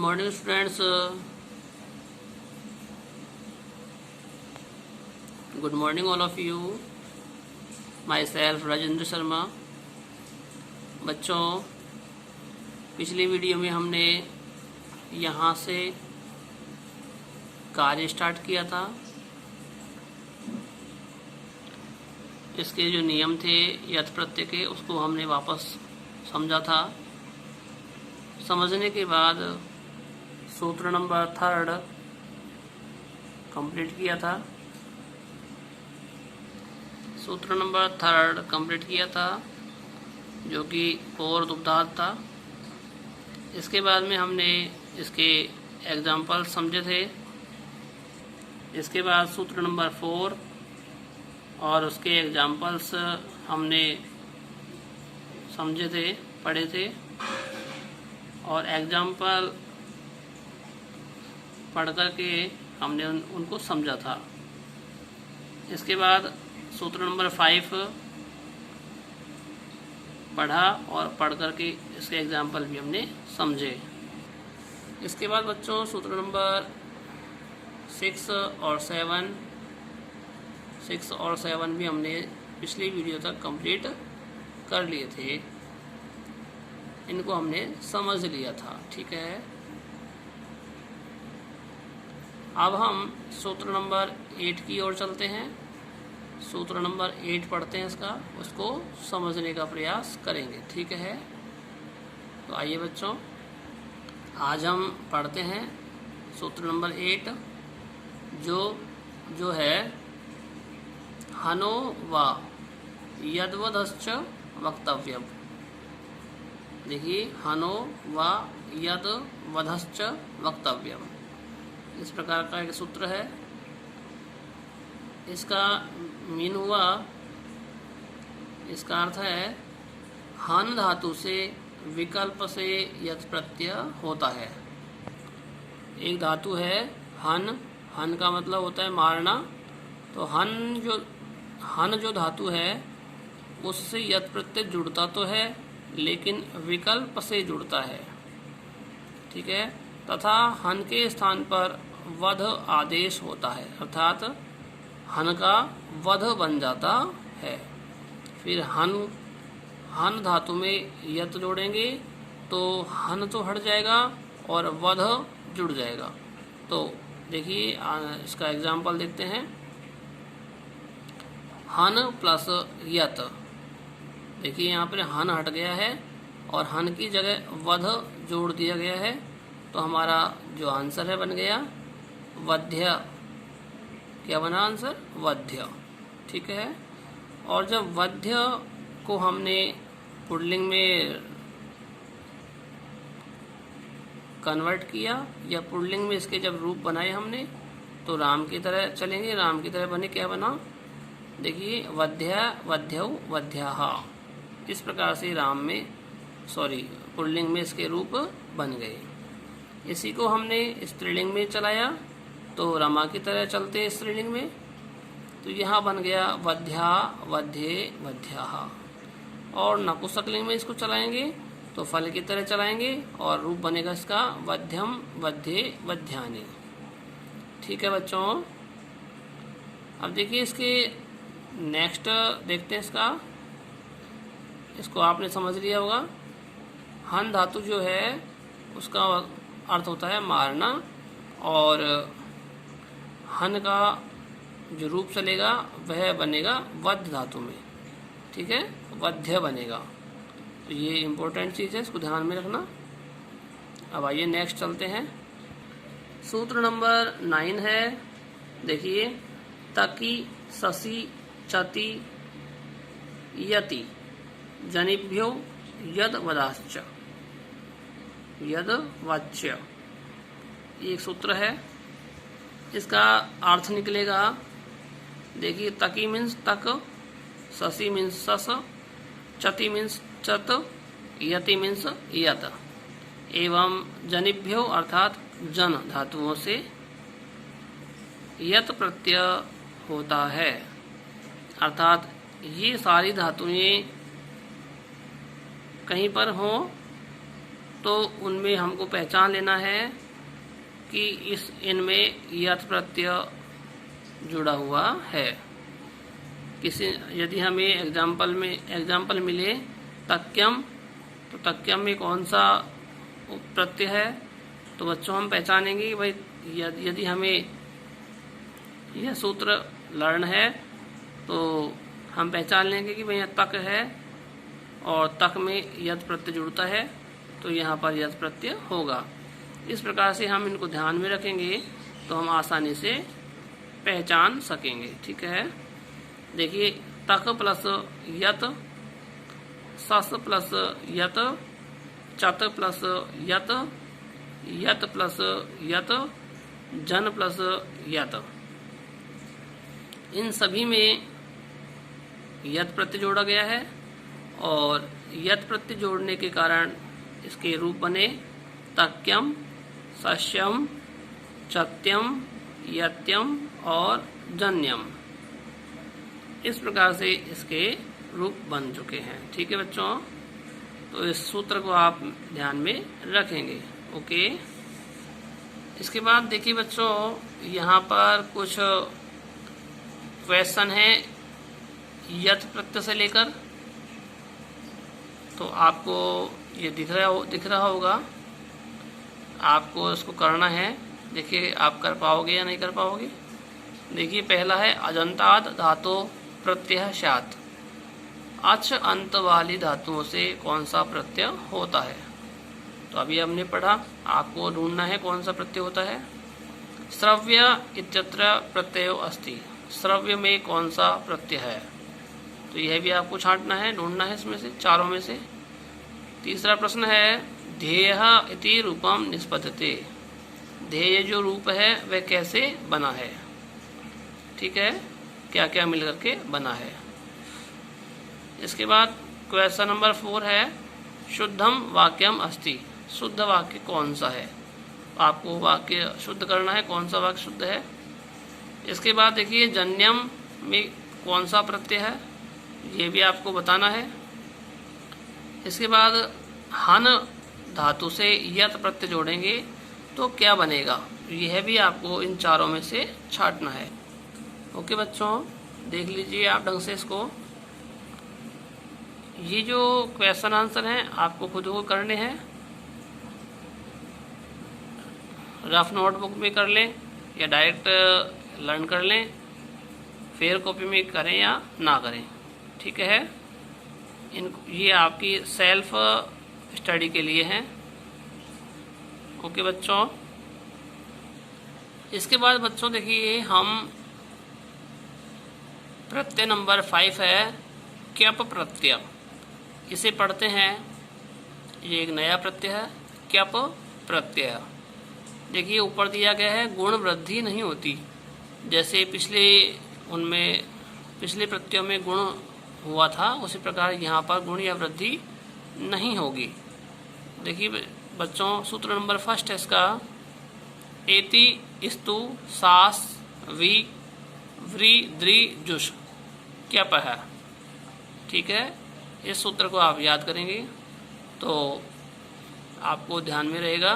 morning students. Good morning all of you. Myself Rajendra Sharma. बच्चों, पिछली video में हमने यहाँ से कार्य स्टार्ट किया था. इसके जो नियम थे यथ प्रत्यय के उसको हमने वापस समझा था. समझने के बाद सूत्र नंबर 3 कंप्लीट किया था. सूत्र नंबर 3 कंप्लीट किया था जो कि और दुग्धार्थ था. इसके बाद में हमने इसके एग्जाम्पल समझे थे. इसके बाद सूत्र नंबर 4 और उसके एग्जाम्पल्स हमने समझे थे, पढ़े थे और एग्जाम्पल पढ़ कर के हमने उनको समझा था. इसके बाद सूत्र नंबर 5 पढ़ा और पढ़ कर के इसके एग्जाम्पल भी हमने समझे. इसके बाद बच्चों सूत्र नंबर 6 और 7 भी हमने पिछली वीडियो तक कंप्लीट कर लिए थे. इनको हमने समझ लिया था. ठीक है. अब हम सूत्र नंबर 8 की ओर चलते हैं. सूत्र नंबर 8 पढ़ते हैं, इसका उसको समझने का प्रयास करेंगे. ठीक है. तो आइए बच्चों, आज हम पढ़ते हैं सूत्र नंबर 8 जो है हनो व यद्वदश्च वक्तव्यम. देखिए, हनो व यद्वदश्च वक्तव्यम इस प्रकार का एक सूत्र है. इसका मीन हुआ, इसका अर्थ है हन धातु से विकल्प से यत् प्रत्यय होता है. एक धातु है हन. हन का मतलब होता है मारना. तो हन जो धातु है उससे यत् प्रत्यय जुड़ता तो है लेकिन विकल्प से जुड़ता है. ठीक है. तथा हन के स्थान पर वध आदेश होता है, अर्थात हन का वध बन जाता है. फिर हन धातु में यत जोड़ेंगे तो हन तो हट जाएगा और वध जुड़ जाएगा. तो देखिए, इसका एग्जाम्पल देखते हैं. हन प्लस यत. देखिए, यहाँ पर हन हट गया है और हन की जगह वध जोड़ दिया गया है. तो हमारा जो आंसर है बन गया वध्य. क्या बना आंसर? वध्य. ठीक है. और जब वध्य को हमने पुल्लिंग में कन्वर्ट किया या पुल्लिंग में इसके जब रूप बनाए हमने तो राम की तरह चलेंगे. राम की तरह बने. क्या बना? देखिए, वध्य वध्यौ वध्याः. इस प्रकार से राम में पुल्लिंग में इसके रूप बन गए. इसी को हमने स्त्रीलिंग में चलाया तो रमा की तरह चलते स्त्रीलिंग में. तो यहाँ बन गया वध्या वध्ये वध्याः. और नपुंसकलिंग में इसको चलाएंगे तो फल की तरह चलाएंगे और रूप बनेगा इसका वध्यम वध्ये वध्यानि. ठीक है बच्चों. अब देखिए, इसके नेक्स्ट देखते हैं. इसको आपने समझ लिया होगा. हन धातु जो है उसका अर्थ होता है मारना और हन का जो रूप चलेगा वह बनेगा वध धातु में. ठीक है. वध्य बनेगा. तो ये इम्पोर्टेंट चीज़ है, इसको ध्यान में रखना. अब आइए नेक्स्ट चलते हैं. सूत्र नंबर 9 है. देखिए, तकी ससी चति यति जनिभ्यो यद वदाश्च यद वाच्य. एक सूत्र है. इसका अर्थ निकलेगा. देखिए, तकी मीन्स तक, ससी मीन्स सस, चति मीन्स चत, यति मीन्स यत. एवं जनिभ्यो अर्थात जन धातुओं से यत प्रत्यय होता है. अर्थात ये सारी धातुएं कहीं पर हों तो उनमें हमको पहचान लेना है कि इस इनमें यत प्रत्यय जुड़ा हुआ है। किसी यदि हमें एग्जाम्पल मिले तक्यम, तो तक्यम में कौन सा प्रत्यय है, तो बच्चों हम पहचानेंगे कि भाई यदि हमें यह सूत्र लर्ण है तो हम पहचान लेंगे कि भाई यह तक है और तक में यद प्रत्यय जुड़ता है, तो यहाँ पर यद प्रत्यय होगा। इस प्रकार से हम इनको ध्यान में रखेंगे तो हम आसानी से पहचान सकेंगे। ठीक है, देखिए तक प्लस यत, सस प्लस यत, चत प्लस यत, यत प्लस यत, जन प्लस यत, इन सभी में यत प्रत्यय जोड़ा गया है और यत प्रत्यय जोड़ने के कारण इसके रूप बने तक्यम, सस्यम, चत्यम, यत्यम और जन्यम। इस प्रकार से इसके रूप बन चुके हैं। ठीक है बच्चों, तो इस सूत्र को आप ध्यान में रखेंगे। ओके, इसके बाद देखिए बच्चों, यहाँ पर कुछ क्वेश्चन है यत प्रत्यय से लेकर, तो आपको ये दिख रहा होगा, आपको इसको करना है। देखिए आप कर पाओगे या नहीं कर पाओगे। देखिए पहला है अजंताद धातु प्रत्यय स्यात्, अच अंत वाली धातुओं से कौन सा प्रत्यय होता है। तो अभी हमने पढ़ा, आपको ढूंढना है कौन सा प्रत्यय होता है। श्रव्य इत्यत्र प्रत्ययो अस्ति, श्रव्य में कौन सा प्रत्यय है, तो यह भी आपको छांटना है, ढूंढना है इसमें से, चारों में से। तीसरा प्रश्न है ध्येयः इति रूपम निष्पद्यते, ध्येय जो रूप है वह कैसे बना है। ठीक है, क्या क्या मिलकर के बना है। इसके बाद क्वेश्चन नंबर 4 है शुद्धम वाक्यम अस्ति, शुद्ध वाक्य कौन सा है, आपको वाक्य शुद्ध करना है, कौन सा वाक्य शुद्ध है। इसके बाद देखिए जन्यम में कौन सा प्रत्यय है, ये भी आपको बताना है। इसके बाद हन धातु से यत प्रत्यय जोड़ेंगे तो क्या बनेगा, यह भी आपको इन चारों में से छांटना है। ओके बच्चों, देख लीजिए आप ढंग से इसको। ये जो क्वेश्चन आंसर हैं आपको खुद को करने हैं, रफ नोटबुक में कर लें या डायरेक्ट लर्न कर लें, फेयर कॉपी में करें या ना करें। ठीक है, ये आपकी सेल्फ स्टडी के लिए हैं। ओके बच्चों, इसके बाद बच्चों देखिए हम प्रत्यय नंबर 5 है क्यप प्रत्यय, इसे पढ़ते हैं। ये एक नया प्रत्यय है क्यप प्रत्यय। देखिए ऊपर दिया गया है गुण वृद्धि नहीं होती, जैसे पिछले प्रत्ययों में गुण हुआ था, उसी प्रकार यहाँ पर गुण या वृद्धि नहीं होगी। देखिए बच्चों सूत्र नंबर 1 है इसका, एति स्तु सास वि व्री द्रि जुष क्यप है। ठीक है, इस सूत्र को आप याद करेंगे तो आपको ध्यान में रहेगा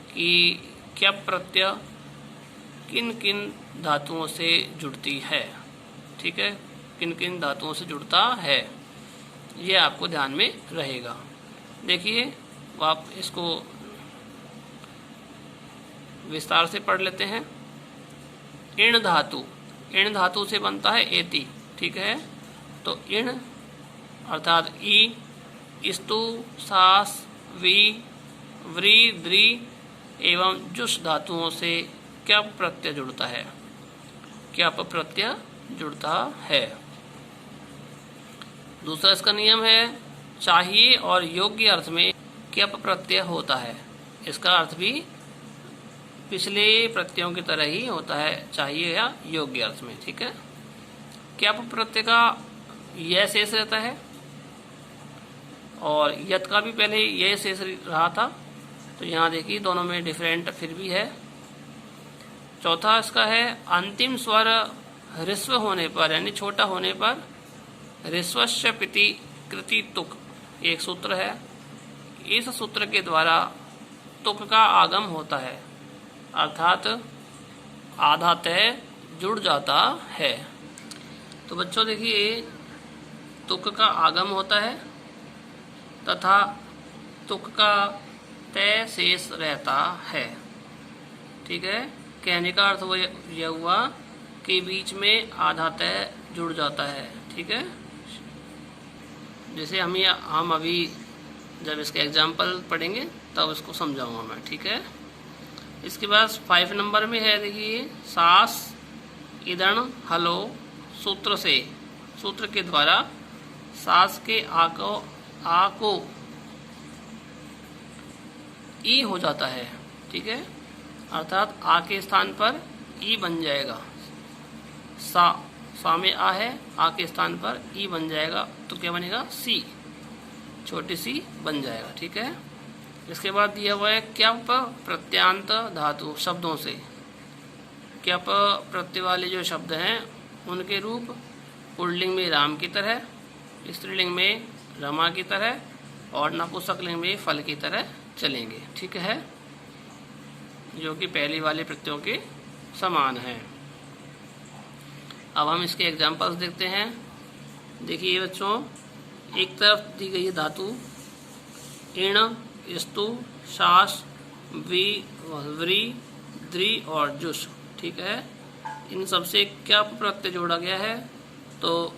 कि क्यप प्रत्यय किन किन धातुओं से जुड़ती है। ठीक है, किन किन धातुओं से जुड़ता है, ये आपको ध्यान में रहेगा। देखिए आप इसको विस्तार से पढ़ लेते हैं। इण धातु से बनता है एति। ठीक है, तो इण अर्थात ई, स्तु, सास, वी, व्री, द्रि एवं जुष धातुओं से क्यप प्रत्यय जुड़ता है, क्यप प्रत्यय जुड़ता है। दूसरा इसका नियम है चाहिए और योग्य अर्थ में क्यप प्रत्यय होता है। इसका अर्थ भी पिछले प्रत्ययों की तरह ही होता है, चाहिए या योग्य अर्थ में। ठीक है, क्यप प्रत्यय का यह शेष रहता है और यत का भी पहले यह शेष रहा था, तो यहाँ देखिए दोनों में डिफरेंट फिर भी है। चौथा इसका है अंतिम स्वर ह्रस्व होने पर यानी छोटा होने पर ह्रस्वस्य पिति कृति तुक, एक सूत्र है। इस सूत्र के द्वारा तुक का आगम होता है, अर्थात आधा तय जुड़ जाता है। तो बच्चों देखिए, तुक का आगम होता है तथा तुक का तय शेष रहता है। ठीक है, कहने का अर्थ वो यह हुआ कि बीच में आधा तय जुड़ जाता है। ठीक है, जैसे हम अभी जब इसके एग्जाम्पल पढ़ेंगे तब इसको समझाऊंगा मैं। ठीक है, इसके बाद 5 नंबर में है, देखिए, सास इदण हलो सूत्र से, सूत्र के द्वारा सास के आ को ई हो जाता है। ठीक है, अर्थात आ के स्थान पर ई बन जाएगा। सा में आ है, आ के स्थान पर ई बन जाएगा तो क्या बनेगा, सी, छोटी सी बन जाएगा। ठीक है, इसके बाद दिया हुआ है क्यप प्रत्यांत धातु शब्दों से। क्यप प्रत्यय वाले जो शब्द हैं उनके रूप पुल्लिंग में राम की तरह, स्त्रीलिंग में रमा की तरह और नपुंसकलिंग में फल की तरह चलेंगे। ठीक है, जो कि पहली वाले प्रत्ययों के समान है। अब हम इसके एग्जाम्पल्स देखते हैं। देखिए बच्चों, एक तरफ दी गई है धातु इण, स्तु, शास, व्री, द्रि और जुष। ठीक है, इन सबसे क्या प्रत्यय जोड़ा गया है, तो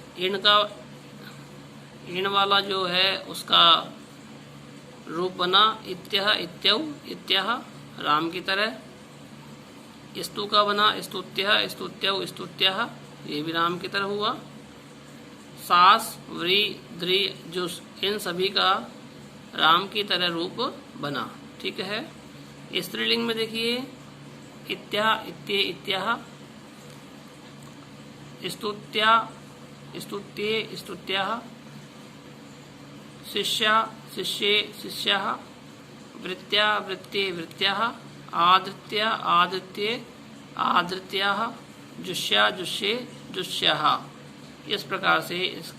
इण वाला जो है उसका रूप बना इत्यः, इत्यौ, इत्यः राम की तरह। स्तु का बना स्तुत्यः, स्तुत्यौ, स्तुत्यः, ये भी राम की तरह हुआ। सास, व्री, द्रि, जुष, इन सभी का राम की तरह रूप बना। ठीक है, स्त्रीलिंग में देखिए इत्या, इत्ये, इत्याह, स्तुत्या, स्तुत्ये, स्तुत्याः, शिष्या, शिष्ये, शिष्याः, वृत्त्या, वृत्ते, वृत्त्याः, आदृत्या, आदृत्ये, आदृत्याः, जुष्या, जुष्ये, जुष्याः। इस प्रकार से इस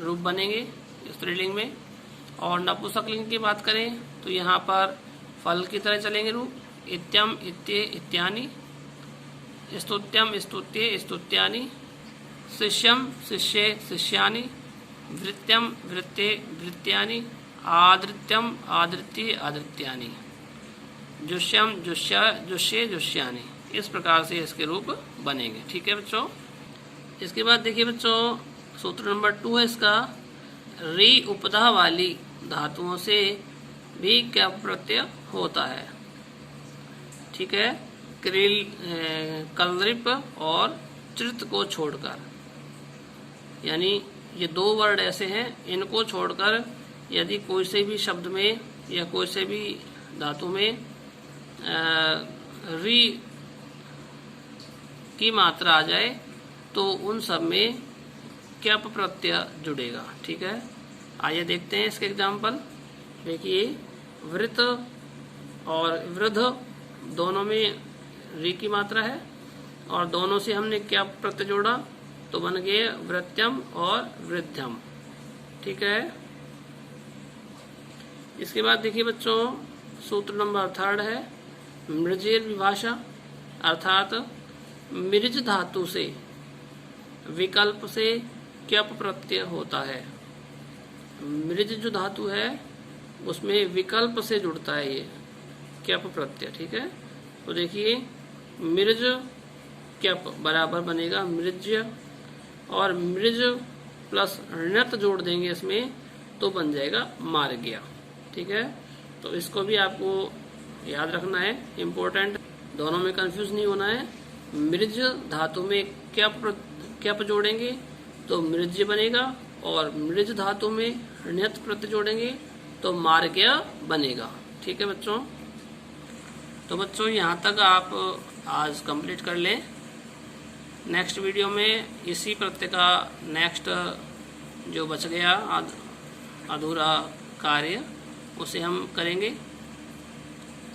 रूप बनेंगे स्त्रीलिंग में। और नपुंसकलिंग की बात करें तो यहाँ पर फल की तरह चलेंगे रूप, इत्यम, इत्ये, इत्यानि, स्तुत्यम, स्तुत्ये, स्तुत्यानि, शिष्यम, शिष्ये, शिष्यानि, वृत्यम, वृत्ते, वृत्त्यानि, आदृत्यम, आदृत्ये, आदृत्यानि, जुष्यम, जुष्या, जुष्ये, जुष्यानि। इस प्रकार से इसके रूप बनेंगे। ठीक है बच्चों, इसके बाद देखिए बच्चों, सूत्र नंबर 2 है इसका, री उपधा वाली धातुओं से भी क्या प्रत्यय होता है। ठीक है, कलृप और चित को छोड़कर, यानी ये 2 वर्ड ऐसे हैं, इनको छोड़कर यदि कोई से भी शब्द में या कोई से भी धातु में री की मात्रा आ जाए तो उन सब में क्यप प्रत्यय जुड़ेगा। ठीक है, आइए देखते हैं इसके एग्जाम्पल। देखिए, वृत और वृद्ध दोनों में री की मात्रा है और दोनों से हमने क्या प्रत्यय जोड़ा तो बन गए वृत्यम और वृद्धम। ठीक है, इसके बाद देखिए बच्चों, सूत्र नंबर 3 है, मृजेर विभाषा, अर्थात मृज धातु से विकल्प से क्यप प्रत्यय होता है। मृज जो धातु है उसमें विकल्प से जुड़ता है ये क्यप प्रत्यय। ठीक है, तो देखिए मृज क्यप बराबर बनेगा मृज्य, और मृज प्लस णत जोड़ देंगे इसमें तो बन जाएगा मार्ग्य। ठीक है, तो इसको भी आपको याद रखना है, इम्पोर्टेंट, दोनों में कंफ्यूज नहीं होना है। मृज धातु में क्यप जोड़ेंगे तो मृज्य बनेगा, और मृज धातु में ण्यत प्रत्यय जोड़ेंगे तो मार्ग्य बनेगा। ठीक है बच्चों, तो बच्चों यहाँ तक आप आज कंप्लीट कर लें। नेक्स्ट वीडियो में इसी प्रत्यय का नेक्स्ट जो बच गया अधूरा कार्य उसे हम करेंगे,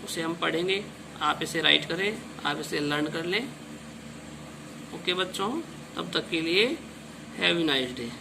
उसे हम पढ़ेंगे। आप इसे राइट करें, आप इसे लर्न कर लें। ओके बच्चों, तब तक के लिए हैव अ नाइस डे।